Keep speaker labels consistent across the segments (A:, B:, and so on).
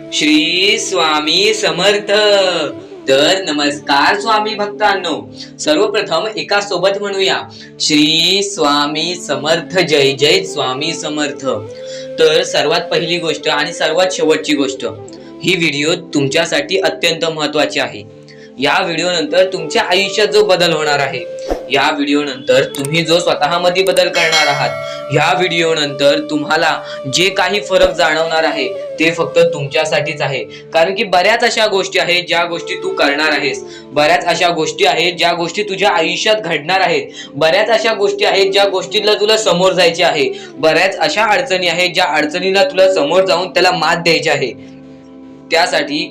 A: श्री स्वामी समर्थ। तर नमस्कार स्वामी भक्तांनो, सर्वप्रथम एका सोबत म्हणूया श्री स्वामी समर्थ, जय जय स्वामी समर्थ। तर सर्वात पहिली गोष्ट आणि सर्वात शेवटची गोष्ट, ही व्हिडिओ तुमच्यासाठी अत्यंत महत्त्वाची आहे। या व्हिडिओ नंतर तुमच्या आयुष्यात जो बदल होणार आहे, या व्हिडिओ नंतर तुम्ही जो स्वतःमध्ये बदल करणार आहात, या व्हिडिओ नंतर तुम्हाला जे काही फरक जाणवणार आहे ते फक्त तुमच्यासाठीच आहे। कारण की बऱ्याच अशा गोष्टी आहेत ज्या गोष्टी तू करणार आहेस, बऱ्याच अशा गोष्टी आहेत ज्या गोष्टी तुझ्या आयुष्यात घडणार आहेत, बऱ्याच अशा गोष्टी आहेत ज्या गोष्टींना तुला समोर जायचे आहे, बऱ्याच अशा अडचणी आहेत ज्या अडचणीला तुला समोर जाऊन त्याला मात द्यायची आहे। त्यासाठी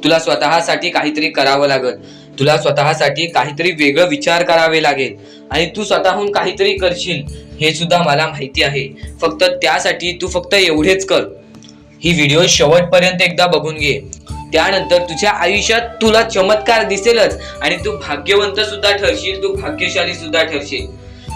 A: तुला स्वतःसाठी काहीतरी करावं लागेल, तुला स्वतःसाठी काहीतरी वेगळं विचार करावे लागेल आणि तू स्वतःहून काहीतरी करशील हे सुद्धा मला माहिती आहे। फक्त त्यासाठी तू फक्त एवढेच कर, ही व्हिडिओ शेवटपर्यंत एकदा बघून घे। त्यानंतर तुझ्या आयुष्यात तुला चमत्कार दिसेलच आणि तू भाग्यवंत सुद्धा ठरशील, तू भाग्यशाली सुद्धा ठरशील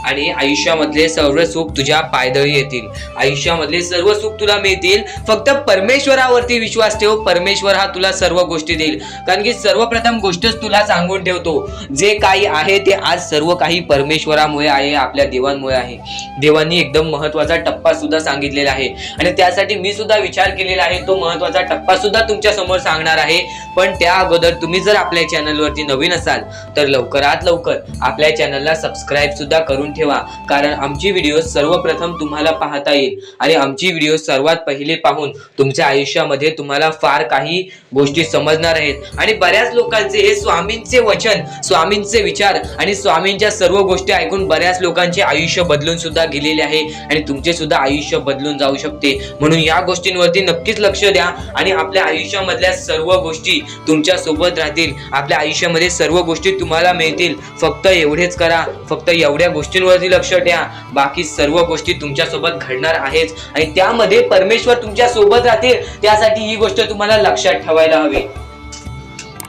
A: आणि आयुष्यामधले सर्व सुख तुझ्या पायदळी येतील, आयुष्यामधले सर्व सुख तुला मिळतील। फक्त परमेश्वरावरती विश्वास ठेव, परमेश्वर हा तुला सर्व गोष्टी देईल। कारण की सर्वप्रथम गोष्टच तुला सांगून ठेवतो, जे काही आहे ते आज सर्व काही परमेश्वरामुळे आहे, आपल्या देवांमुळे आहे। देवांनी एकदम महत्वाचा टप्पा सुद्धा सांगितलेला आहे आणि त्यासाठी मी सुद्धा विचार केलेला आहे, तो महत्वाचा टप्पा सुद्धा तुमच्या समोर सांगणार आहे। पण त्या अगोदर तुम्ही जर आपल्या चॅनलवरती नवीन असाल तर लवकरात लवकर आपल्या चॅनलला सबस्क्राईब सुद्धा करून ठेवा, कारण आमची व्हिडिओ सर्वप्रथम तुम्हाला पाहता येईल आणि आमची व्हिडिओ सर्वात पहिले पाहून तुमच्या आयुष्यामध्ये तुम्हाला फार काही गोष्टी समजणार आहेत। आणि बऱ्याच लोकांचे हे स्वामींचे वचन, स्वामींचे विचार आणि स्वामींच्या सर्व गोष्टी ऐकून बऱ्याच लोकांचे आयुष्य बदलून सुद्धा गेलेले आहे आणि तुमचे सुद्धा आयुष्य बदलून जाऊ शकते। म्हणून या गोष्टींवरती नक्कीच लक्ष द्या आणि आपल्या आयुष्यामधल्या सर्व गोष्टी तुमच्या सोबत राहतील, आपल्या आयुष्यामध्ये सर्व गोष्टी तुम्हाला मिळतील। फक्त एवढेच करा, फक्त एवढ्या गोष्टींवरती लक्ष द्या, बाकी सर्व गोष्टी तुमच्या सोबत घडणार आहेच आणि त्यामध्ये परमेश्वर तुमच्या सोबत राहतील। त्यासाठी ही गोष्ट तुम्हाला लक्षात ठेवायला हवी।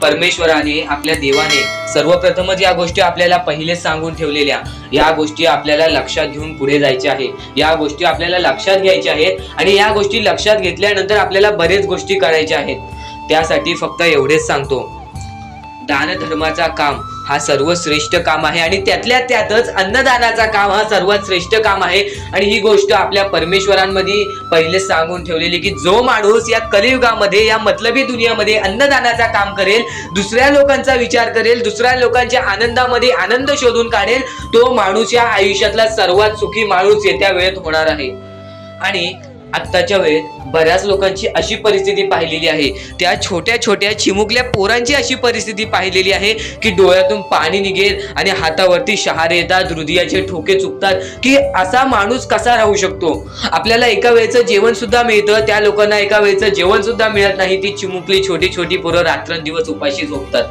A: परमेश्वराने, आपल्या देवाने सर्वप्रथमच या गोष्टी आपल्याला पहिले सांगून ठेवलेल्या, या गोष्टी आपल्याला लक्षात घेऊन पुढे जायचे आहे, या गोष्टी आपल्याला लक्षात घ्यायच्या आहेत आणि या गोष्टी लक्षात घेतल्यानंतर आपल्याला बरेच गोष्टी करायच्या आहेत। त्यासाठी फक्त एवढेच सांगतो, दान धर्माचा काम हा सर्वश्रेष्ठ काम आहे आणि त्यातल्या त्यातच अन्नदानाचा काम हा सर्वात श्रेष्ठ काम आहे। आणि ही गोष्ट आपल्या परमेश्वरांमध्ये पहिले सांगून ठेवलेली की जो माणूस या कलियुगामध्ये, या मतलबी दुनियामध्ये अन्नदानाचा काम करेल, दुसऱ्या लोकांचा विचार करेल, दुसऱ्या लोकांच्या आनंदामध्ये आनंद शोधून काढेल, तो माणूस या आयुष्यातला सर्वात सुखी माणूस येत्या वेळेत होणार आहे। आणि आत्ताच्या वेळेत बऱ्याच लोकांची अशी परिस्थिती पाहिलेली आहे, त्या छोट्या छोट्या चिमुकल्या पोरांची अशी परिस्थिती पाहिलेली आहे की डोळ्यातून पाणी निघेल आणि हातावरती शहारे येतात, हृदयाचे ठोके चुकतात की असा माणूस कसा राहू शकतो। आपल्याला एका वेळेचं जेवण सुद्धा मिळतं, त्या लोकांना एका वेळेचं जेवण सुद्धा मिळत नाही। ती चिमुकली छोटी छोटी पोरं रात्रंदिवस उपाशी झोपतात।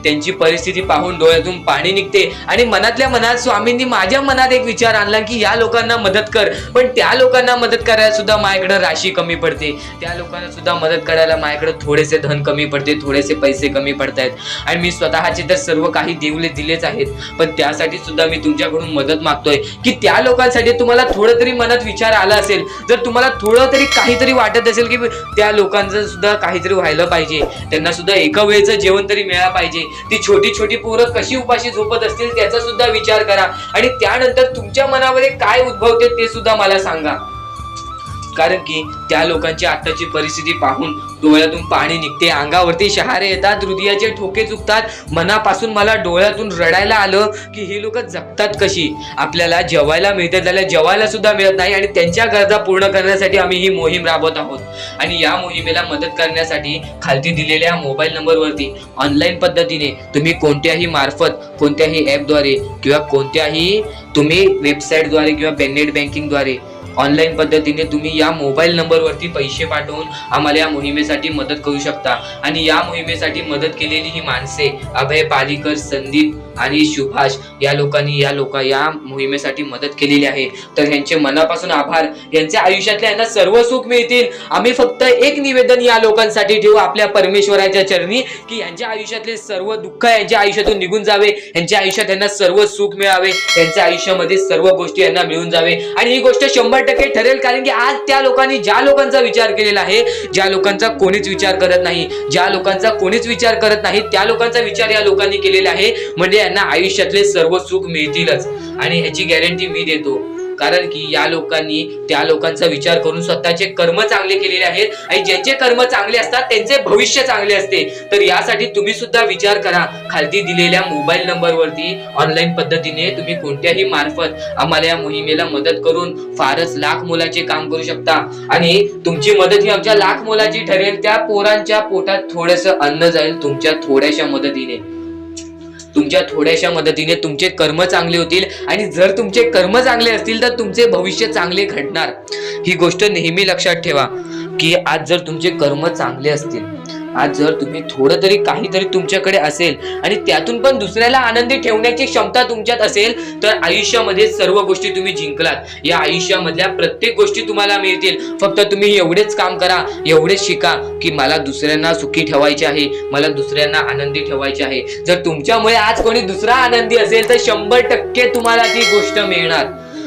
A: त्यांची परिस्थिती पाहून डोळ्यातून पाणी निघते आणि मनातल्या मनात स्वामींनी माझ्या मनात एक विचार आणला की या लोकांना मदत कर, पण त्या लोकांना मदत करायला सुद्धा माझ्याकडे राशी कमी पडते, त्या लोकांना सुद्धा मदत करायला माझ्याकडे थोडेसे धन कमी पडते, थोडेसे पैसे कमी पडतायत आणि मी स्वतःचे तर सर्व काही दिलेच आहेत, पण त्यासाठी सुद्धा मी तुमच्याकडून मदत मागतोय की त्या लोकांसाठी तुम्हाला थोडं तरी मनात विचार आला असेल, जर तुम्हाला थोडं तरी काहीतरी वाटत असेल की त्या लोकांचं सुद्धा काहीतरी व्हायला पाहिजे, त्यांना सुद्धा एका वेळेचं जेवण तरी मिळालं पाहिजे, ती छोटी छोटी पोरं कशी उपाशी झोपत असतील त्याचा सुद्धा विचार करा आणि त्यानंतर तुमच्या मनामध्ये काय उद्भवते ते सुद्धा मला सांगा। कारण की त्या लोकांची आताची परिस्थिती पाहून डोळ्यातून पाणी निघते, अंगावरती शहारे येतात, हृदयाचे ठोके चुकतात। मनापासून मला डोळ्यातून रडायला आलं की ही लोक जगतात कशी। आपल्याला जेवायला मिळते, त्याला जेवायला सुद्धा मिळत नाही आणि त्यांच्या गरजा पूर्ण करण्यासाठी आम्ही ही मोहीम राबवत आहोत। आणि या मोहिमेला मदत करण्यासाठी खालती दिलेल्या मोबाईल नंबरवरती ऑनलाईन पद्धतीने तुम्ही कोणत्याही मार्फत, कोणत्याही ॲपद्वारे किंवा कोणत्याही तुम्ही वेबसाईटद्वारे किंवा नेट बँकिंगद्वारे ऑनलाईन पद्धतीने तुम्ही या मोबाईल नंबरवरती पैसे पाठवून आम्हाला या मोहिमेसाठी मदत करू शकता। आणि या मोहिमेसाठी मदत केलेली ही माणसे अभय पालीकर, संदीप आणि सुभाष या लोकांनी या मोहिमेसाठी मदत केलेली आहे। तर यांचे मनापासून आभार। यांच्या आयुष्यातल्या यांना सर्व सुख मिळतील। आम्ही फक्त एक निवेदन या लोकांसाठी ठेवू आपल्या परमेश्वराच्या चरणी की यांच्या आयुष्यातले सर्व दुःख यांच्या आयुष्यातून निघून जावे, यांच्या आयुष्यात यांना सर्व सुख मिळावे, यांच्या आयुष्यामध्ये सर्व गोष्टी यांना मिळून जावे। आणि ही गोष्ट 100 100% ठरेल, कारण की आज त्या लोकांनी ज्या लोकांचा विचार केलेला आहे, ज्या लोकांचा कोणीच विचार करत नाही, ज्या लोकांचा कोणीच विचार करत नाही, त्या लोकांचा विचार या लोकांनी केलेला आहे, म्हणजे यांना आयुष्यातले सर्व सुख मिळतीलच. आणि ह्याची गॅरंटी मी देतो, कारण की या लोकांनी त्या लोकांचा विचार करून स्वतःचे कर्म चांगले केलेले आहेत, आणि ज्यांचे कर्म चांगले असतात त्यांचे भविष्य चांगले असते. तर यासाठी तुम्ही सुद्धा विचार करा. खालती दिलेल्या मोबाईल नंबरवरती ऑनलाईन पद्धतीने तुम्ही कोणत्याही मार्फत आम्हाला या मोहिमेला मदत करून फारच लाख मोलाचे काम करू शकता. आणि तुमची मदत ही आमच्या लाख मोलाची ठरेल. त्या पोरांच्या पोटात थोडंसं अन्न जाईल तुमच्या थोड्याशा मदतीने. तुमच्या थोड्याशा मदतीने तुमचे कर्म चांगले होतील, आणि जर तुमचे कर्म चांगले असतील तर तुमचे भविष्य चांगले घडणार. ही गोष्ट नेहमी लक्षात ठेवा की आज जर तुमचे कर्म चांगले असतील, आज जर तुम्ही थोडं तरी काहीतरी तुमच्याकडे असेल आणि त्यातून पण दुसऱ्याला आनंदी ठेवण्याची क्षमता तुमच्यात असेल, तर आयुष्यामध्ये सर्व गोष्टी तुम्ही जिंकलात. या आयुष्यामधल्या प्रत्येक गोष्टी तुम्हाला मिळतील. फक्त तुम्ही एवढेच काम करा, एवढेच शिका की मला दुसऱ्यांना सुखी ठेवायचे आहे, मला दुसऱ्यांना आनंदी ठेवायचे आहे. जर तुमच्यामुळे आज कोणी दुसरा आनंदी असेल तर 100% तुम्हाला ती गोष्ट मिळणार.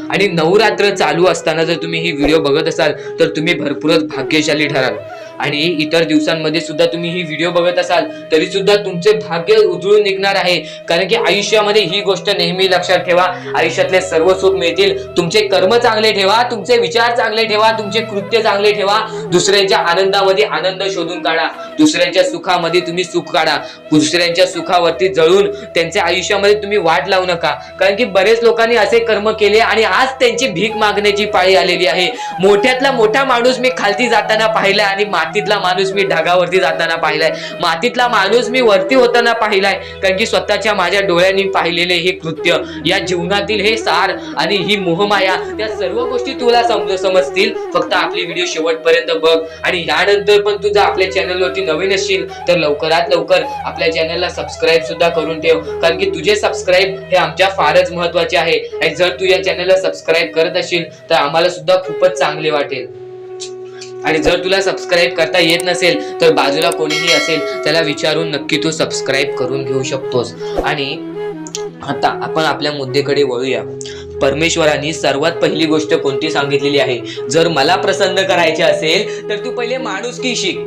A: आणि नवरात्र चालू असताना जर तुम्ही ही व्हिडिओ बघत असाल तर तुम्ही भरपूरच भाग्यशाली ठराल. आणि इतर दिवसांमध्ये सुद्धा तुम्ही ही व्हिडिओ बघत असाल तरी सुद्धा तुमचे भाग्य उजळून निघणार आहे. कारण की आयुष्यामध्ये ही गोष्ट नेहमी लक्षात ठेवा, आयुष्यातले सर्व सुख मिळतील. तुमचे कर्म चांगले ठेवा, तुमचे विचार चांगले ठेवा, तुमचे कृत्य चांगले ठेवा. दुसऱ्यांच्या आनंदामध्ये आनंद शोधून काढा, दुसऱ्यांच्या सुखामध्ये तुम्ही सुख काढा. दुसऱ्यांच्या सुखावरती जळून त्यांच्या आयुष्यामध्ये तुम्ही वाट लावू नका. कारण की बरेच लोकांनी असे कर्म केले आणि आज त्यांची भीक मागण्याची पाळी आलेली आहे. मोठ्यातला मोठा माणूस मी खालती जाताना पाहिला, आणि मातीतला माणूस मी ढगावरती जाताना पाहिलाय, मातीतला माणूस मी वरती होताना पाहिलाय. कारण की स्वतःच्या माझ्या डोळ्यांनी पाहिलेले हे कृत्य, या जीवनातील हे सार आणि ही मोहमाया, त्या सर्व गोष्टी तुला समजतील. फक्त आपली व्हिडिओ शेवटपर्यंत बघ. आणि यानंतर पण तुझा आपल्या चॅनलवरती नवीन असशील तर लवकरात लवकर आपल्या चॅनलला सबस्क्राईब सुद्धा करून ठेव. कारण की तुझे सबस्क्राईब हे आमच्या फारच महत्वाचे आहे. आणि जर तू या चॅनलला सबस्क्राईब करत असशील तर आम्हाला सुद्धा खूपच चांगले वाटेल. आणि जर तुला सबस्क्राईब करता येत नसेल तर बाजूला कोणीही असेल त्याला विचारून नक्की तू सबस्क्राईब करून घेऊ शकतोस. आणि आता आपण आपल्या मुद्द्याकडे वळूया. परमेश्वरांनी सर्वात पहिली गोष्ट कोणती सांगितलेली आहे? जर मला प्रसन्न करायचे असेल तर तू पहिले माणुसकी शिक.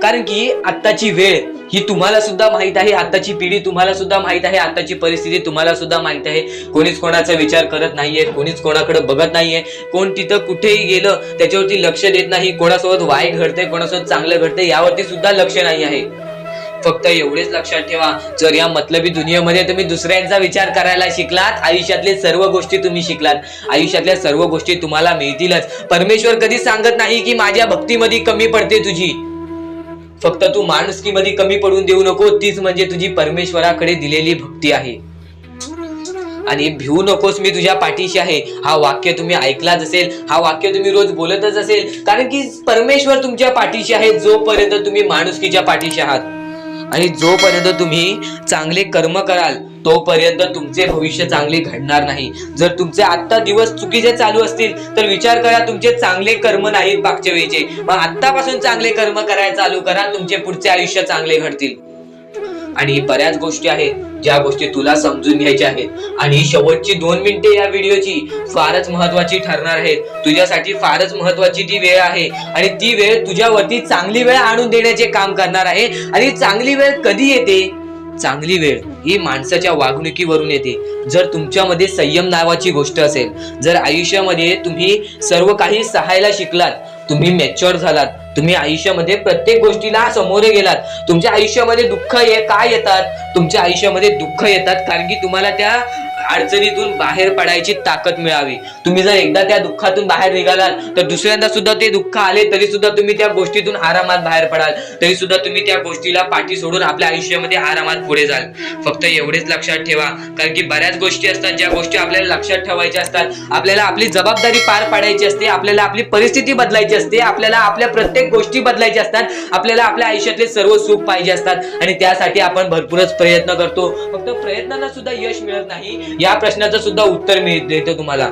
A: कारण की आत्ताची वेळ ही तुम्हाला सुद्धा माहित आहे, आत्ताची पिढी तुम्हाला सुद्धा माहित आहे, आत्ताची परिस्थिती तुम्हाला सुद्धा माहित आहे. कोणीच कोणाचा विचार करत नाहीये, कोणीच कोणाकडे बघत नाहीये, कोण तिथं कुठेही गेलं त्याच्यावरती लक्ष देत नाही. कोणासोबत वाईट घडतंय, कोणासोबत चांगलं घडतंय यावरती सुद्धा लक्ष नाही आहे. फक्त एवढेच लक्षात ठेवा, जर या मतलबी दुनियेमध्ये तुम्ही दुसऱ्यांचा विचार करायला शिकलात, आयुष्यातले सर्व गोष्टी तुम्ही शिकलात. आयुष्यातल्या सर्व गोष्टी तुम्हाला मिळतीलच. परमेश्वर कधीच सांगत नाही की माझ्या भक्तीमध्ये कमी पडते तुझी. फक्त तू माणुसकीमध्ये कमी पडून देऊ नको, तीच म्हणजे तुझी परमेश्वराकडे दिलेली भक्ती आहे. आणि भिवू नकोस, मी तुझ्या पाठीशी आहे. हा वाक्य तुम्ही ऐकलाच असेल, हा वाक्य तुम्ही रोज बोलतच असेल. कारण की परमेश्वर तुमच्या पाठीशी आहे जोपर्यंत तुम्ही माणुसकीच्या पाठीशी आहात. आणि जोपर्यंत तुम्ही चांगले कर्म कराल तोपर्यंत तुमचे भविष्य चांगले घडणार नाही. जर तुमचे आत्ता दिवस चुकीचे चालू असतील तर विचार करा तुमचे चांगले कर्म नाहीत मागच्या वेळीचे. मग आत्तापासून चांगले कर्म करायला चालू करा, तुमचे पुढचे आयुष्य चांगले घडतील. आणि बऱ्याच गोष्टी आहेत ज्या गोष्टी तुला समजून घ्यायच्या आहेत. आणि शेवटची 2 मिनिटे या व्हिडिओची फारच महत्वाची ठरणार आहेत. तुझ्यासाठी फारच महत्वाची ती वेळ आहे. आणि ती वेळ तुझ्यावरती चांगली वेळ आणून देण्याचे काम करणार आहे. आणि चांगली वेळ कधी येते? चांगली वेळ ही माणसाच्या वागणुकीवरून येते. जर तुमच्यामध्ये संयम नावाची गोष्ट असेल, जर आयुष्यामध्ये तुम्ही सर्व काही सहायला शिकलात, तुम्ही मॅच्युअर झालात, तुम्ही आयुष्यामध्ये प्रत्येक गोष्टीला समोरे गेलात. तुमच्या आयुष्यामध्ये दुःख काय येतात? तुमच्या आयुष्यामध्ये दुःख येतात कारण की तुम्हाला त्या अडचणीतून बाहेर पडायची ताकद मिळावी. तुम्ही जर एकदा त्या दुःखातून बाहेर निघालात तर दुसऱ्यांदा सुद्धा ते दुःख आले तरी सुद्धा तुम्ही त्या गोष्टीतून आरामात बाहेर पडाल, तरी सुद्धा तुम्ही त्या गोष्टीला पाठी सोडून आपल्या आयुष्यामध्ये आरामात पुढे जाल. फक्त एवढेच लक्षात ठेवा, कारण की बऱ्याच गोष्टी असतात ज्या गोष्टी आपल्याला लक्षात ठेवायच्या असतात. आपल्याला आपली जबाबदारी पार पाडायची असते, आपल्याला आपली परिस्थिती बदलायची असते, आपल्याला आपल्या प्रत्येक गोष्टी बदलायच्या असतात, आपल्याला आपल्या आयुष्यातले सर्व सुख पाहिजे असतात. आणि त्यासाठी आपण भरपूरच प्रयत्न करतो. फक्त प्रयत्नांना सुद्धा यश मिळत नाही. या प्रश्नाचं सुद्धा उत्तर देतो तुम्हाला.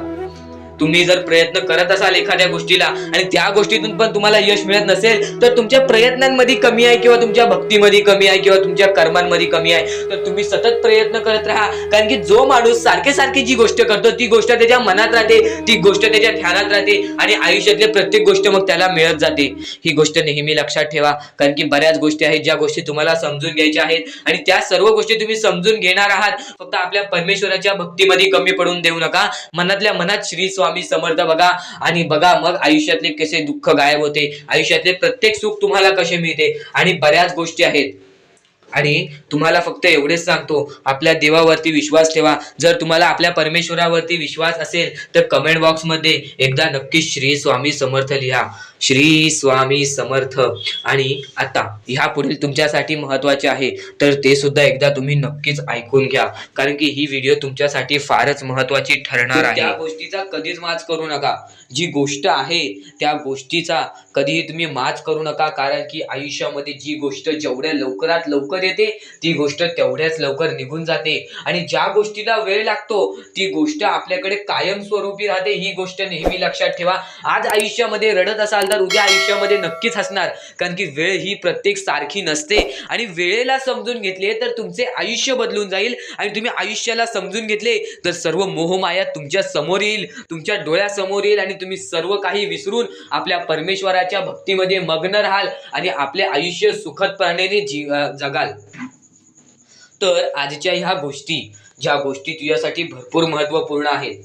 A: तुम्ही जर प्रयत्न करत असाल एखाद्या गोष्टीला आणि त्या गोष्टीतून पण तुम्हाला यश मिळत नसेल तर तुमच्या प्रयत्नांमध्ये कमी आहे किंवा तुमच्या भक्तीमध्ये कमी आहे किंवा तुमच्या कर्मांमध्ये कमी आहे. तर तुम्ही सतत प्रयत्न करत राहा, कारण की जो माणूस सारखे सारखी जी गोष्ट करतो ती गोष्ट त्याच्या मनात राहते, ती गोष्ट त्याच्या ध्यानात राहते आणि आयुष्यातली प्रत्येक गोष्ट मग त्याला मिळत जाते. ही गोष्ट नेहमी लक्षात ठेवा, कारण की बऱ्याच गोष्टी आहेत ज्या गोष्टी तुम्हाला समजून घ्यायच्या आहेत आणि त्या सर्व गोष्टी तुम्ही समजून घेणार आहात. फक्त आपल्या परमेश्वराच्या भक्तीमध्ये कमी पडून देऊ नका. मनातल्या मनात श्री स्वामी समर्थ बघा आणि बघा मग आयुष्यातले कसे दुःख गायब होते, आयुष्यातले प्रत्येक सुख तुम्हाला कसे मिळते. आणि बऱ्याच गोष्टी आहेत आणि तुम्हाला फक्त एवढेच सांगतो, आपल्या देवावरती विश्वास ठेवा. जर तुम्हाला आपल्या परमेश्वरावरती विश्वास असेल तर कमेंट बॉक्स मध्ये एकदा नक्की श्री स्वामी समर्थ लिहा, श्री स्वामी समर्थ. आणि आता ह्या पुढील तुमच्यासाठी महत्वाचे आहे तर ते सुद्धा एकदा तुम्ही नक्कीच ऐकून घ्या, कारण की ही व्हिडिओ तुमच्यासाठी फारच महत्वाची ठरणार आहे. त्या गोष्टीचा कधीच माज करू नका, जी गोष्ट आहे त्या गोष्टीचा कधीही तुम्ही माज करू नका, कारण की आयुष्यामध्ये जी गोष्ट जेवढ्या लवकरात लवकर येते ती गोष्ट तेवढ्याच लवकर निघून जाते आणि ज्या गोष्टीला वेळ लागतो ती गोष्ट आपल्याकडे कायमस्वरूपी राहते. ही गोष्ट नेहमी लक्षात ठेवा. आज आयुष्यामध्ये रडत असाल तर उद्या आयुष्यामध्ये नक्कीच हसणार, कारण की वेळ ही प्रत्येक सारखी नसते आणि वेळेला समजून घेतले तर तुमचे आयुष्य बदलून जाईल आणि तुम्ही आयुष्याला समजून घेतले तर सर्व मोहमाया तुमच्या समोर येईल, तुमच्या डोळ्यासमोर येईल आणि तुम्ही सर्व काही विसरून आपल्या परमेश्वराच्या भक्तीमध्ये मग्न राहाल आणि आपले आयुष्य सुखदपणे जगाल. तर आजच्या ह्या गोष्टी, ज्या गोष्टी तुझ्यासाठी भरपूर महत्त्वपूर्ण आहेत,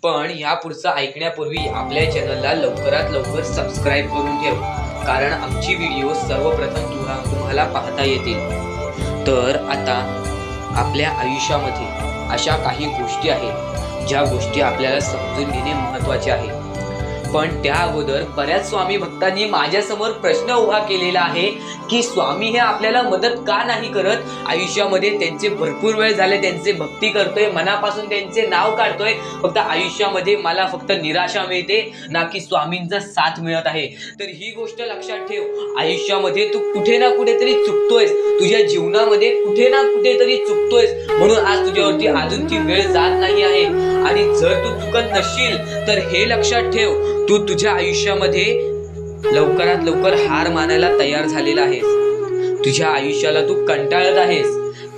A: पण ह्या पुढचं ऐकण्यापूर्वी आपल्या चॅनलला लवकरात लवकर सबस्क्राईब करून ठेव, कारण आमची व्हिडिओ सर्वप्रथम तुम्हाला पाहता येतील. तर आता आपल्या आयुष्यामध्ये अशा काही गोष्टी आहेत ज्या गोष्टी आपल्याला समजून घेणे महत्त्वाचे आहे. पण त्या अगोदर बऱ्याच स्वामी भक्तांनी माझ्यासमोर प्रश्न उभा केलेला आहे की स्वामी हे आपल्याला मदत का नाही करत. आयुष्यामध्ये त्यांचे भरपूर वेळ झाले, त्यांचे भक्ती करतोय, मनापासून त्यांचे नाव काढतोय, फक्त आयुष्यामध्ये मला फक्त निराशा मिळते, ना की स्वामींचा साथ मिळत आहे. तर ही गोष्ट लक्षात ठेव, आयुष्यामध्ये तू कुठे ना कुठेतरी चुकतोयस, तुझ्या जीवनामध्ये कुठे ना कुठेतरी चुकतोयस, म्हणून आज तुझ्यावरती अजूनची वेळ जात नाही आहे. आणि जर तू चुकत नसशील तर हे लक्षात ठेव, तू तुझ्या आयुष्यामध्ये लवकरात लवकर हार मानायला तयार झालेला आहेस. तुझ्या आयुष्याला तू कंटाळत आहेस,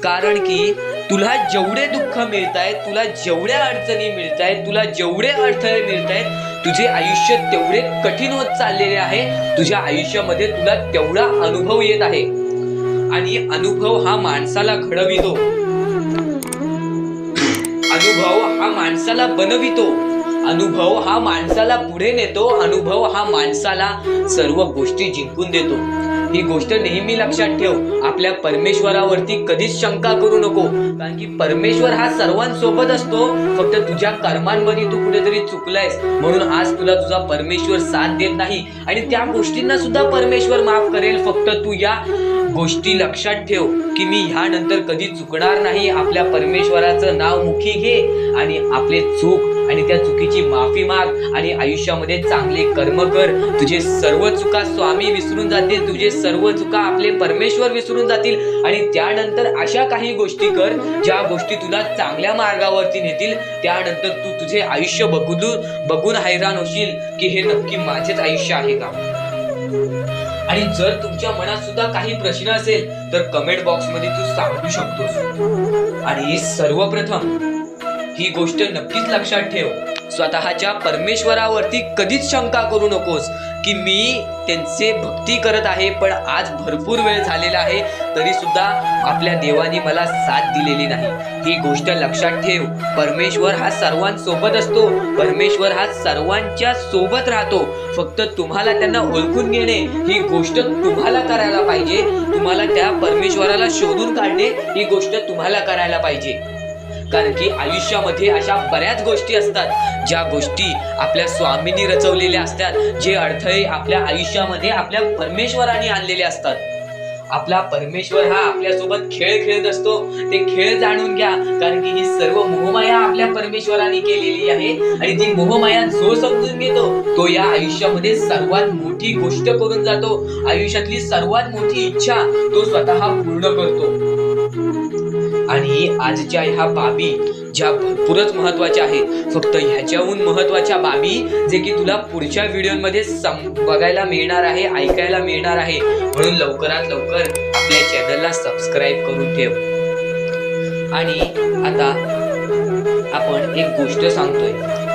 A: कारण की तुला जेवढे दुःख मिळत आहेत, तुला जेवढ्या अडचणी मिळत आहेत, तुला जेवढे अडथळे मिळत आहेत, तुझे आयुष्य तेवढे कठीण होत चाललेले आहे. तुझ्या आयुष्यामध्ये तुला तेवढा अनुभव येत आहे आणि अनुभव हा माणसाला घडवितो, अनुभव हा माणसाला बनवितो, अनुभव हा माणसाला पुढे नेतो, अनुभव हा माणसाला सर्व गोष्टी जिंकून देतो. ही गोष्ट नेहमी लक्षात ठेव. आपल्या परमेश्वरावरती कधीच शंका करू नको, कारण की परमेश्वर हा सर्वांसोबत असतो. फक्त तुझ्या कर्मांमध्ये तू कुठेतरी चुकलायस म्हणून आज तुला तुझा परमेश्वर साथ देत नाही आणि त्या गोष्टींना सुद्धा परमेश्वर माफ करेल. फक्त तू या गोष्टी लक्षात ठेव की मी ह्यानंतर कधी चुकणार नाही. आपल्या परमेश्वराचं नाव मुखी घे आणि आपले चूक आणि त्या चुकीची माफी माग आणि आयुष्यामध्ये चांगले कर्म कर. तुझे सर्व चुका स्वामी विसरून जातील, तुझे सर्व चुका आपले परमेश्वर विसरून जातील आणि त्यानंतर अशा काही गोष्टी कर ज्या गोष्टी तुला चांगल्या मार्गावरती नेतील. त्यानंतर तू तुझे आयुष्य बघून हैराण होशील की हे नक्की माझेच आयुष्य आहे का. आणि जर तुमच्या मनात सुद्धा काही प्रश्न असेल तर कमेंट बॉक्स मध्ये तू सांगू शकतोस. आणि सर्वप्रथम ही गोष्ट नक्कीच लक्षात ठेव, स्वतःच्या परमेश्वरावरती कधीच शंका करू नकोस की मी त्यांचे भक्ती करत आहे पण आज भरपूर वेळ झालेला आहे तरी सुद्धा आपल्या देवाने मला साथ दिलेली नाही. ही गोष्ट लक्षात ठेव. परमेश्वर हा सर्वांसोबत असतो, परमेश्वर हा सर्वांच्या सोबत राहतो. फक्त तुम्हाला त्यांना ओळखून घेणे ही गोष्ट तुम्हाला करायला पाहिजे. तुम्हाला त्या परमेश्वराला शोधून काढणे ही गोष्ट तुम्हाला करायला पाहिजे. कारण की आयुष्यामध्ये अशा बऱ्याच गोष्टी असतात ज्या गोष्टी आपल्या स्वामींनी रचवलेल्या असतात, जे अडथळे आपल्या आयुष्यामध्ये आपल्या परमेश्वराने आणलेले असतात. आपला परमेश्वर हा आपल्यासोबत खेळ खेळत असतो. ते खेळ जाणून घ्या, कारण की ही सर्व मोहमाया आपल्या परमेश्वराने केलेली आहे आणि ती मोहमाया जो समजून घेतो तो या आयुष्यामध्ये सर्वात मोठी गोष्ट करून जातो. आयुष्यातली सर्वात मोठी इच्छा तो स्वतः पूर्ण करतो. आणि आजच्या ह्या बाबी ज्या भरपूरच महत्वाच्या आहेत, फक्त ह्याच्याहून महत्वाच्या बाबी जे की तुला पुढच्या व्हिडिओमध्ये बघायला मिळणार आहे, ऐकायला मिळणार आहे. म्हणून लवकरात लवकर आपल्या चॅनलला सबस्क्राईब करून ठेव. आणि आता आपण एक गोष्ट सांगतोय,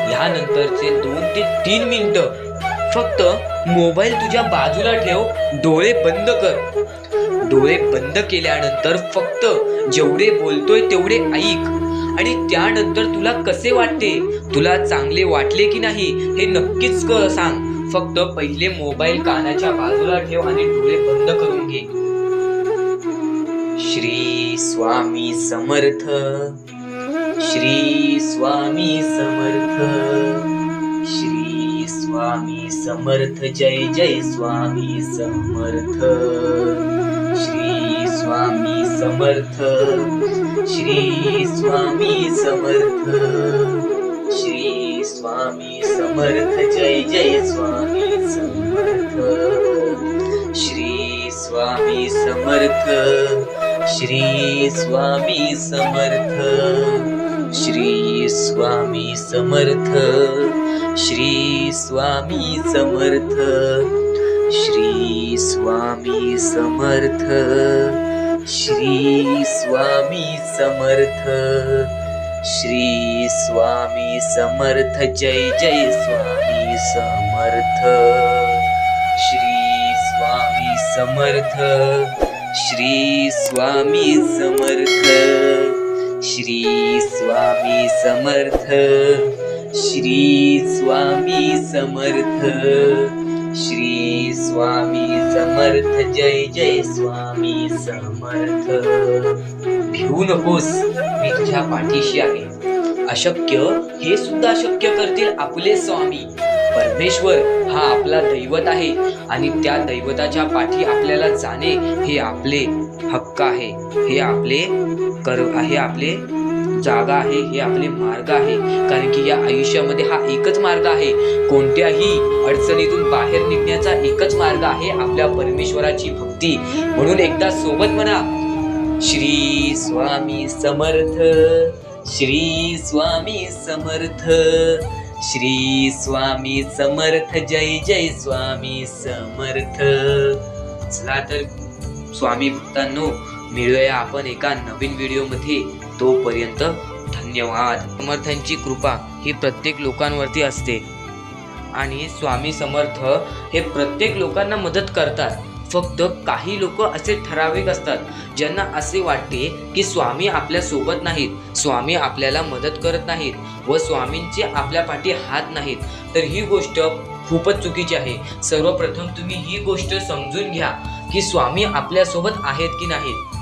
A: ह्यानंतरचे 2 ते 3 मिनिटं फक्त मोबाईल तुझ्या बाजूला ठेव, डोळे बंद कर. डोळे बंद केल्यानंतर फक्त जेवढे बोलतोय तेवढे ऐक आणि त्यानंतर तुला कसे वाटते, तुला चांगले वाटले की नाही हे नक्कीच सांग. फक्त पहिले मोबाईल कानाच्या बाजूला ठेव आणि डोळे बंद करून घे. श्री स्वामी समर्थ, श्री स्वामी समर्थ, श्री स्वामी समर्थ, जय जय स्वामी समर्थ. श्री स्वामी समर्थ, श्री स्वामी समर्थ, श्री स्वामी समर्थ, जय जय स्वामी समर्थ. श्री स्वामी समर्थ, श्री स्वामी समर्थ, श्री स्वामी समर्थ, श्री स्वामी समर्थ, श्री स्वामी समर्थ, श्री स्वामी समर्थ, श्री स्वामी समर्थ, जय जय स्वामी समर्थ. श्री स्वामी समर्थ, श्री स्वामी समर्थ, श्री स्वामी समर्थ, श्री स्वामी समर्थ, श्री स्वामी समर्थ, जय जय स्वामी समर्थ. भिवू नकोस, मी तुझ्या पाठीशी आहे. अशक्य हे सुद्धा शक्य करतील आपले स्वामी. परमेश्वर हा आपला दैवत आहे आणि त्या दैवताच्या पाठी आपल्याला जाणे हे आपले हक्क आहे, हे आपले आपले जागा आहे, हे आपले मार्ग आहे. कारण की या आयुष्यामध्ये हा एकच मार्ग आहे, कोणत्याही अडचणीतून बाहेर निघण्याचा एकच मार्ग आहे, आपल्या परमेश्वराची भक्ती. म्हणून एकदा सोबत म्हणा, श्री स्वामी समर्थ, श्री स्वामी समर्थ, श्री स्वामी समर्थ, जय जय स्वामी समर्थ. चला तर स्वामी भक्तांनो, मिळूया आपण एका नवीन व्हिडिओमध्ये. तोपर्यंत धन्यवाद. समर्थांची कृपा ही प्रत्येक लोकांवरती असते आणि स्वामी समर्थ हे प्रत्येक लोकांना मदत करतात. फक्त काही लोक असे ठराविक असतात ज्यांना असे वाटते की स्वामी आपल्या सोबत नाहीत, स्वामी आपल्याला मदत करत नाहीत व स्वामींचे आपल्या पाठी हात नाहीत. तर ही गोष्ट खूपच चुकीची आहे. सर्वप्रथम तुम्ही ही गोष्ट समजून घ्या की स्वामी आपल्यासोबत आहेत की नाहीत.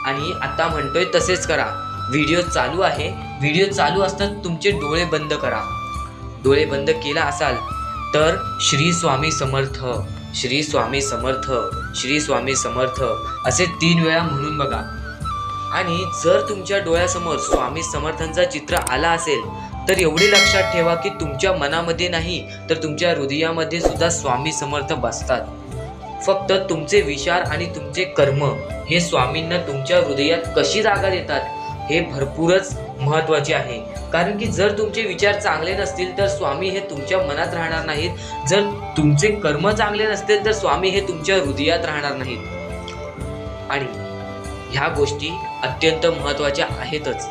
A: आणि आता म्हणतोय तसेच करा. व्हिडिओ चालू आहे, व्हिडिओ चालू असताना तुमचे डोळे बंद करा. डोळे बंद केला असाल तर श्री स्वामी समर्थ, श्री स्वामी समर्थ, श्री स्वामी समर्थ असे 3 वेळा म्हणून बघा. आणि जर तुमच्या डोळ्यासमोर स्वामी समर्थांचा चित्र आला असेल तर एवढे लक्षात ठेवा की तुमच्या मनामध्ये नाही तर तुमच्या हृदयामध्ये सुद्धा स्वामी समर्थ बसतात. फक्त तुमचे विचार आणि तुमचे कर्म हे स्वामींना तुमच्या हृदयात कशी जागा देतात हे भरपूरच महत्त्वाचे आहे. कारण की जर तुमचे विचार चांगले नसतील तर स्वामी हे तुमच्या मनात राहणार नाहीत. जर तुमचे कर्म चांगले नसतील तर स्वामी हे तुमच्या हृदयात राहणार नाहीत. आणि ह्या गोष्टी अत्यंत महत्त्वाच्या आहेतच.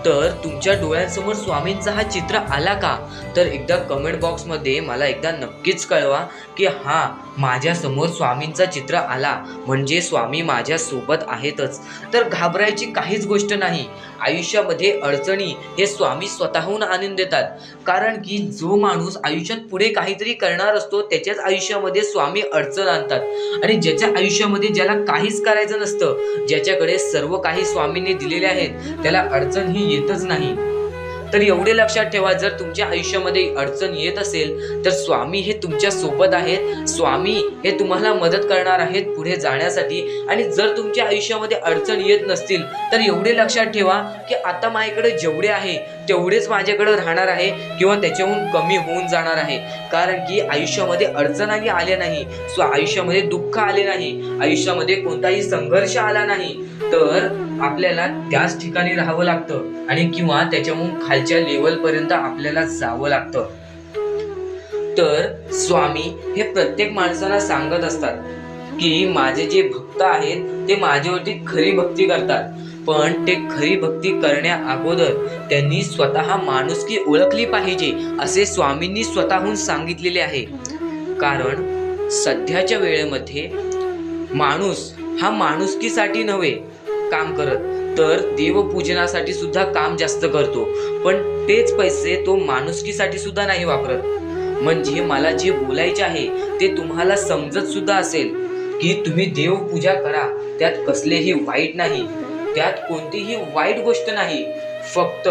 A: तर तुमच्या डोळ्यांसमोर स्वामींचा हा चित्र आला का, तर एकदा कमेंट बॉक्समध्ये मला एकदा नक्कीच कळवा की हा माझ्या समोर स्वामींचा चित्र आला म्हणजे स्वामी माझ्या सोबत आहेतच. तर घाबरायची काहीच गोष्ट नाही. आयुष्यामध्ये अडचणी हे स्वामी स्वतःहून आणून देतात. कारण की जो माणूस आयुष्यात पुढे काहीतरी करणार असतो त्याच्याच आयुष्यामध्ये स्वामी अडचण आणतात. आणि ज्याच्या आयुष्यामध्ये ज्याला काहीच करायचं नसतं, ज्याच्याकडे सर्व काही स्वामींनी दिलेले आहेत, त्याला अडचण ही येतच नाही. तर एवढे लक्षात ठेवा, जर तुमच्या आयुष्यामध्ये अडचण येत असेल तर स्वामी हे तुमच्या सोबत आहेत, स्वामी हे तुम्हाला मदत करणार आहेत पुढे जाण्यासाठी. आणि जर तुमच्या आयुष्यामध्ये अडचण येत नसतील तर एवढे लक्षात ठेवा की आता माझ्याकडे जेवढे आहे तेवढेच माझ्याकडे राहणार आहे किंवा त्याच्याहून कमी होऊन जाणार आहे. कारण की आयुष्यामध्ये अडचणी आल्या नाही, आयुष्यामध्ये दुःख आले नाही, आयुष्यामध्ये कोणताही संघर्ष आला नाही, तर आपल्याला त्याच ठिकाणी राहावं लागतं आणि किंवा त्याच्याहून खालच्या लेवल पर्यंत आपल्याला जावं लागतं. तर स्वामी हे प्रत्येक माणसाला सांगत असतात की माझे जे भक्त आहेत ते माझ्यावरती खरी भक्ती करतात, पण ते खरी भक्ती करण्या अगोदर त्यांनी स्वतः माणुसकी ओळखली पाहिजे असे स्वामींनी स्वतःहून सांगितलेले आहे. कारण सध्याच्या वेळेमध्ये माणूस हा माणुसकीसाठी नव्हे काम करत, तर देवपूजनासाठी सुद्धा काम जास्त करतो, पण तेच पैसे तो माणुसकीसाठी सुद्धा नाही वापरत. म्हणजे मला जे बोलायचे आहे ते तुम्हाला समजत सुद्धा असेल की तुम्ही देवपूजा करा, त्यात कसलेही वाईट नाही, त्यात कोणतीही वाईट गोष्ट नाही. फक्त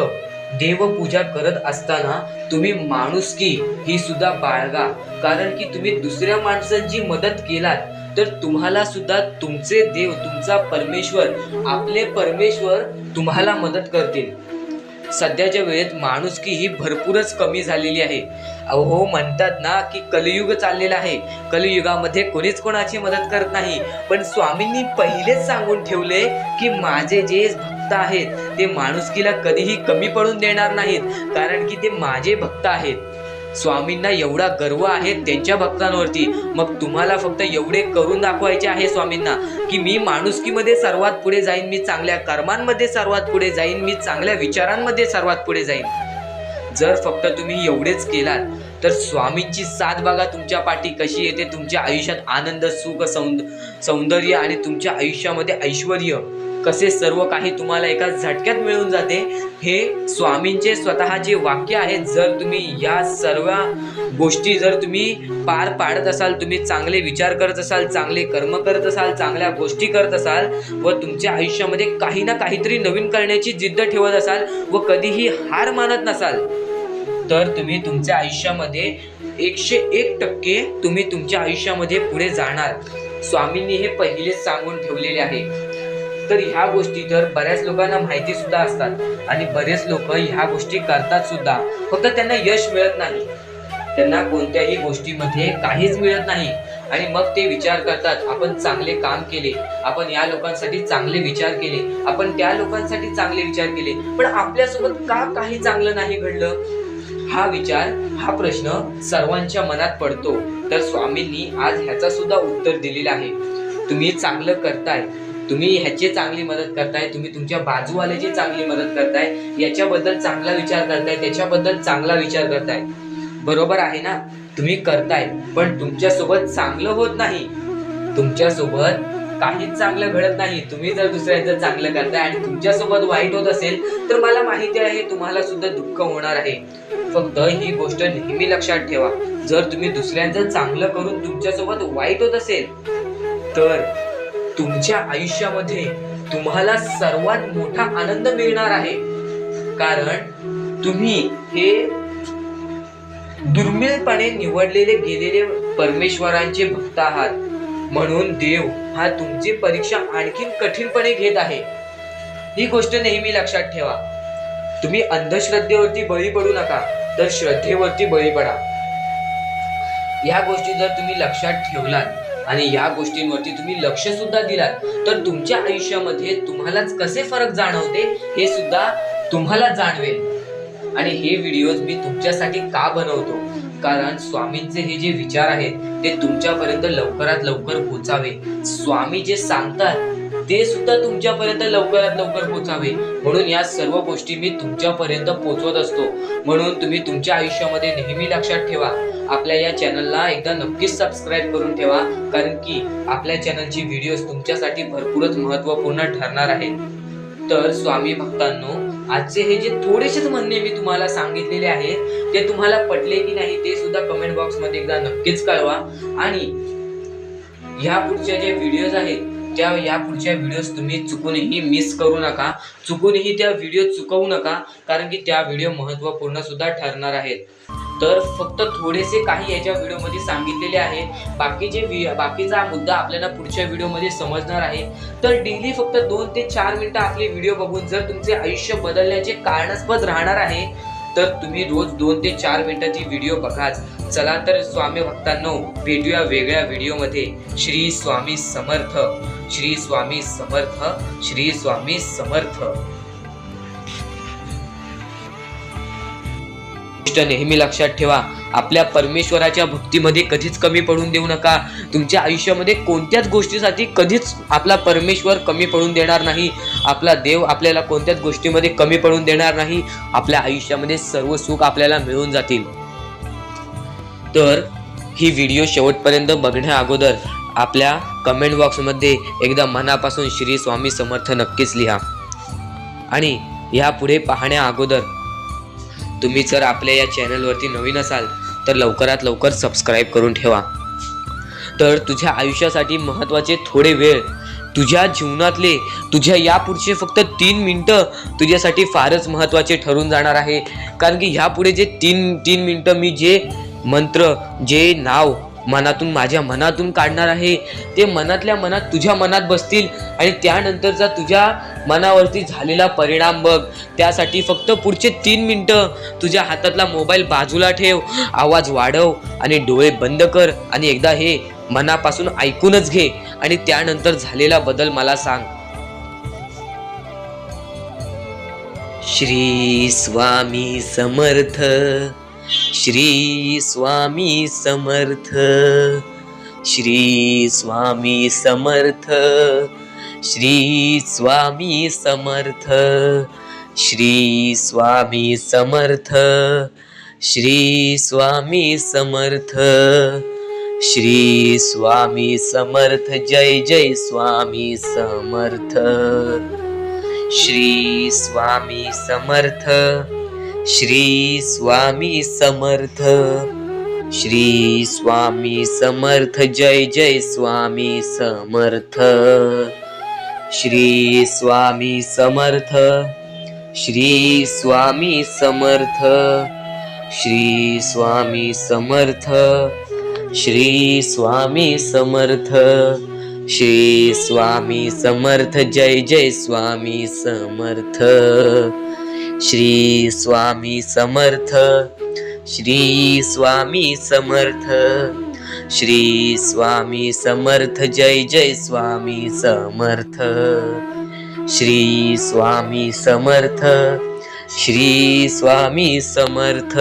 A: देवपूजा करत असताना तुम्ही माणुसकी ही सुद्धा बाळगा. कारण की तुम्ही दुसऱ्या माणसांची मदत केलात तर तुम्हाला सुद्धा तुमचे देव, तुमचा परमेश्वर, आपले परमेश्वर तुम्हाला मदत करतील. सध्याच्या वेळेत माणुसकी ही भरपूरच कमी झालेली आहे. अहो म्हणतात ना की कलियुग चाललेला आहे, कलियुगामध्ये कोणीच कोणाची मदत करत नाही. पण स्वामींनी पहिलेच सांगून ठेवले की माझे जे भक्त आहेत ते माणुसकीला कधीही कमी पडून देणार नाहीत, कारण की ते माझे भक्त आहेत. स्वामींना एवढा गर्व आहे त्यांच्या भक्तांवरती, मग तुम्हाला फक्त एवढे करून दाखवायचे आहे स्वामींना की मी माणुसकीमध्ये सर्वात पुढे जाईन, मी चांगल्या कर्मांमध्ये सर्वात पुढे जाईन, मी चांगल्या विचारांमध्ये सर्वात पुढे जाईन. जर फक्त तुम्ही एवढेच केलात तर स्वामींची साथ बघा तुमच्या पाठी कशी येते. तुमच्या आयुष्यात आनंद, सुख, सौंदर्य आणि तुमच्या आयुष्यामध्ये ऐश्वर्य कसे सर्व काही तुम्हाला एका झटक्यात मिळून जाते. हे स्वामींचे स्वतःचे वाक्य आहेत. जर तुम्ही या सर्व गोष्टी जर तुम्ही पार पाडत असाल, तुम्ही चांगले विचार करत असाल, चांगले कर्म करत असाल, चांगल्या गोष्टी करत असाल व तुमच्या आयुष्यामध्ये काही ना काहीतरी नवीन करण्याची जिद्द ठेवत असाल व कधीही हार मानत नसाल, तर तुम्ही तुमच्या आयुष्यामध्ये 101% तुम्ही तुमच्या आयुष्यामध्ये पुढे जाणार. स्वामींनी हे पहिलेच सांगून ठेवलेले आहे. तर ह्या गोष्टी तर बऱ्याच लोकांना माहिती सुद्धा असतात आणि बरेच लोक ह्या गोष्टी करतात सुद्धा, फक्त त्यांना यश मिळत नाही, त्यांना कोणत्याही गोष्टीमध्ये काहीच मिळत नाही. आणि मग ते विचार करतात आपण चांगले काम केले, आपण या लोकांसाठी चांगले विचार केले, आपण त्या लोकांसाठी चांगले विचार केले, पण आपल्यासोबत का काही चांगलं नाही घडलं. हा विचार, हा प्रश्न सर्वांच्या मनात पडतो. तर स्वामींनी आज ह्याचा सुद्धा उत्तर दिलेलं आहे. तुम्ही चांगलं करताय, तुम्ही ह्याची चांगली मदत करताय, तुम्ही तुमच्या बाजूवाल्याची चांगली मदत करताय, याच्याबद्दल चांगला विचार करताय, त्याच्याबद्दल चांगला विचार करताय, बरोबर आहे ना. तुम्ही करताय पण तुमच्यासोबत चांगलं होत नाही, तुमच्यासोबत काहीच चांगलं घडत नाही. तुम्ही जर दुसऱ्याचं चांगलं करताय आणि तुमच्यासोबत वाईट होत असेल तर मला माहिती आहे तुम्हाला सुद्धा दुःख होणार आहे. फक्त ही गोष्ट नेहमी लक्षात ठेवा, जर तुम्ही दुसऱ्यांचं चांगलं करून तुमच्यासोबत वाईट होत असेल तर तुमच्या आयुष्यामध्ये तुम्हाला सर्वात मोठा आनंद मिळणार आहे. कारण तुम्ही हे दुर्मिळपणे निवडलेले गेलेले परमेश्वरांचे भक्त आहात, म्हणून देव हा तुमची परीक्षा आणखीन कठीणपणे घेत आहे. ही गोष्ट नेहमी लक्षात ठेवा. तुम्ही अंधश्रद्धेवरती बळी पडू नका, तर श्रद्धेवरती बळी पडा. या गोष्टी जर तुम्ही लक्षात ठेवलात आणि या गोष्टींवरती तुम्ही लक्ष सुद्धा दिलात तर तुमच्या आयुष्यामध्ये तुम्हालाच कसे फरक जाणवते हे सुद्धा तुम्हाला जाणवेल. आणि हे व्हिडिओज मी तुमच्यासाठी का बनवतो, कारण स्वामींचे हे जे विचार आहेत ते तुमच्यापर्यंत लवकरात लवकर पोचावे. स्वामी जे सांगतात ते सुद्धा तुमच्यापर्यंत लवकरात लवकर पोचावे, म्हणून या सर्व गोष्टी मी तुमच्यापर्यंत पोचवत असतो. म्हणून तुम्ही तुमच्या आयुष्यामध्ये नेहमी लक्षात ठेवा, आपल्या या चॅनलला एकदा नक्कीच सबस्क्राईब करून ठेवा, कारण की आपल्या चॅनलची व्हिडिओज तुमच्यासाठी भरपूरच महत्त्वपूर्ण ठरणार आहेत. तर स्वामी भक्तांनो, आजचे हे जे थोडेसेच म्हणणे मी तुम्हाला सांगितलेले आहेत ते तुम्हाला पटले की नाही ते सुद्धा कमेंट बॉक्स मध्ये एकदा नक्कीच कळवा. आणि ह्या पुढच्या जे व्हिडिओज आहेत त्या या पुढच्या व्हिडिओज तुम्ही चुकूनही मिस करू नका, चुकूनही त्या व्हिडिओ चुकवू नका, कारण की त्या व्हिडिओ महत्त्वपूर्ण सुद्धा ठरणार आहेत. तर फक्त थोडेसे काही याच्या व्हिडिओमध्ये सांगितलेले आहे, बाकीचा मुद्दा आपल्याला पुढच्या व्हिडिओमध्ये समजणार आहे. तर डेली फक्त 2 ते 4 मिनिटं आपले व्हिडिओ बघून जर तुमचे आयुष्य बदलण्याचे कारणास्पद राहणार आहे, तर तुम्ही रोज 2 ते 4 मिनिटाची व्हिडिओ बघाच. चला तर स्वामी भक्तांनो, भेटूया वेगळ्या व्हिडिओमध्ये. श्री स्वामी समर्थ, श्री स्वामी समर्थ, श्री स्वामी समर्थ. नेहमी लक्षात ठेवा, आपल्या परमेश्वराच्या भक्तीमध्ये कधीच कमी पडून देऊ नका. तुमच्या आयुष्यामध्ये कोणत्याच गोष्टीसाठी कधीच आपला परमेश्वर कमी पडून देणार नाही. आपला देव आपल्याला कोणत्याच गोष्टीमध्ये कमी पडून देणार नाही. आपल्या आयुष्यामध्ये सर्व सुख आपल्याला मिळून जातील. तर ही व्हिडिओ शेवटपर्यंत बघण्या अगोदर आपल्या कमेंट बॉक्समध्ये एकदा मनापासून श्री स्वामी समर्थ नक्कीच लिहा. आणि यापुढे पाहण्या अगोदर तुम्ही जर आपल्या या चॅनलवरती नवीन असाल तर लवकरात लवकर सबस्क्राईब करून ठेवा. तर तुझ्या आयुष्यासाठी महत्त्वाचे थोडे वेळ, तुझ्या जीवनातले तुझ्या यापुढचे फक्त 3 मिनिटं तुझ्यासाठी फारच महत्त्वाचे ठरून जाणार आहे. कारण की ह्यापुढे जे 3 मिनिटं मी जे मंत्र, जे नाव माझ्या मनातून काढणार आहे, ते मनातल्या मनात तुझ्या मनात बसतील. आणि त्यानंतरचा तुझ्या मनावरती झालेला परिणाम बघ. त्यासाठी फक्त पुढचे 3 मिनिटं तुझ्या हातातला मोबाईल बाजूला ठेव, आवाज वाढव आणि डोळे बंद कर आणि एकदा हे मनापासून ऐकूनच घे आणि त्यानंतर झालेला बदल मला सांग. श्री स्वामी समर्थ, श्री स्वामी समर्थ, श्री स्वामी समर्थ, श्री स्वामी समर्थ, श्री स्वामी समर्थ, श्री स्वामी समर्थ, श्री स्वामी समर्थ. जय जय स्वामी समर्थ. श्री स्वामी समर्थ, श्री स्वामी समर्थ, श्री स्वामी समर्थ. जय जय स्वामी समर्थ. श्री स्वामी समर्थ, श्री स्वामी समर्थ, श्री स्वामी समर्थ, श्री स्वामी समर्थ, श्री स्वामी समर्थ. जय जय स्वामी समर्थ. श्री स्वामी समर्थ, श्री स्वामी समर्थ, श्री स्वामी समर्थ. जय जय स्वामी समर्थ. श्री स्वामी समर्थ, श्री स्वामी समर्थ,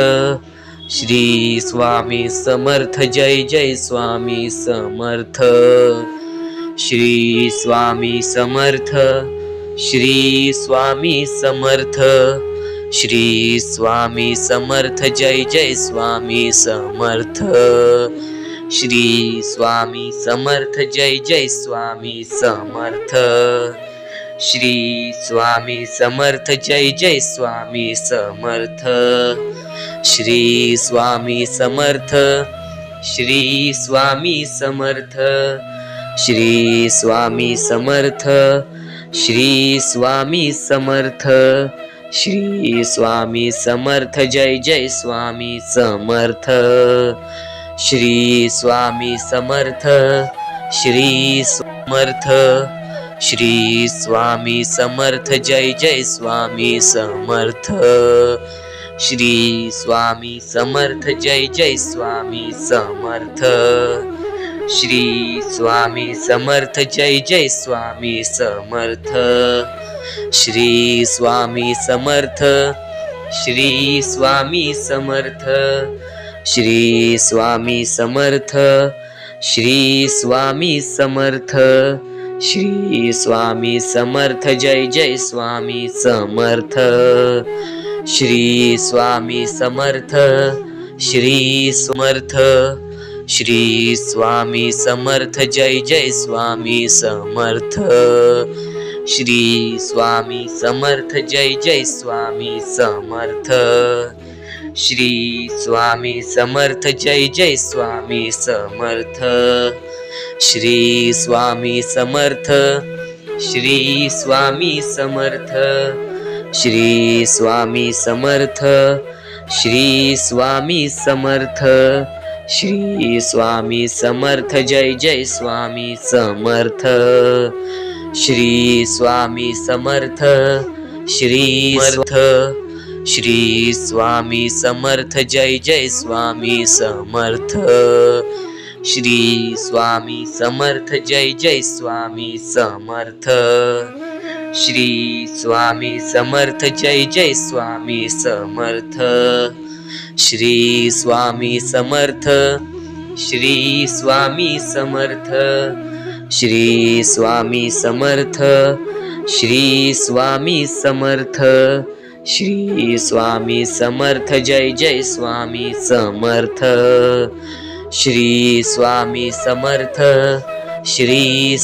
A: श्री स्वामी समर्थ. जय जय स्वामी समर्थ. श्री स्वामी समर्थ, श्री स्वामी समर्थ, श्री स्वामी समर्थ. जय जय स्वामी समर्थ. श्री स्वामी समर्थ. जय जय स्वामी समर्थ. श्री स्वामी समर्थ. जय जय स्वामी समर्थ. श्री स्वामी समर्थ, श्री स्वामी समर्थ, श्री स्वामी समर्थ, श्री स्वामी समर्थ, श्री स्वामी समर्थ. जय जय स्वामी समर्थ. श्री स्वामी समर्थ, श्री समर्थ, श्री स्वामी समर्थ. जय जय स्वामी समर्थ. श्री स्वामी समर्थ. जय जय स्वामी समर्थ. श्री स्वामी समर्थ. जय जय स्वामी समर्थ. श्री स्वामी समर्थ. श्री स्वामी समर्थ. श्री स्वामी समर्थ. श्री स्वामी समर्थ. श्री स्वामी समर्थ. जय जय स्वामी समर्थ. श्री स्वामी समर्थ. श्री समर्थ. श्री स्वामी समर्थ. जय जय स्वामी समर्थ. श्री स्वामी समर्थ. जय जय स्वामी समर्थ. श्री स्वामी समर्थ. जय जय स्वामी समर्थ. श्री स्वामी समर्थ, श्री स्वामी समर्थ, श्री स्वामी समर्थ, श्री स्वामी समर्थ, श्री स्वामी समर्थ, जय जय स्वामी समर्थ, श्री स्वामी समर्थ, श्री समर्थ, श्री स्वामी समर्थ, जय जय स्वामी समर्थ, श्री स्वामी समर्थ, जय जय स्वामी समर्थ, श्री स्वामी समर्थ, जय जय स्वामी समर्थ, श्री स्वामी समर्थ, श्री स्वामी समर्थ, श्री स्वामी समर्थ, श्री स्वामी समर्थ, श्री स्वामी समर्थ, जय जय स्वामी समर्थ, श्री स्वामी समर्थ, श्री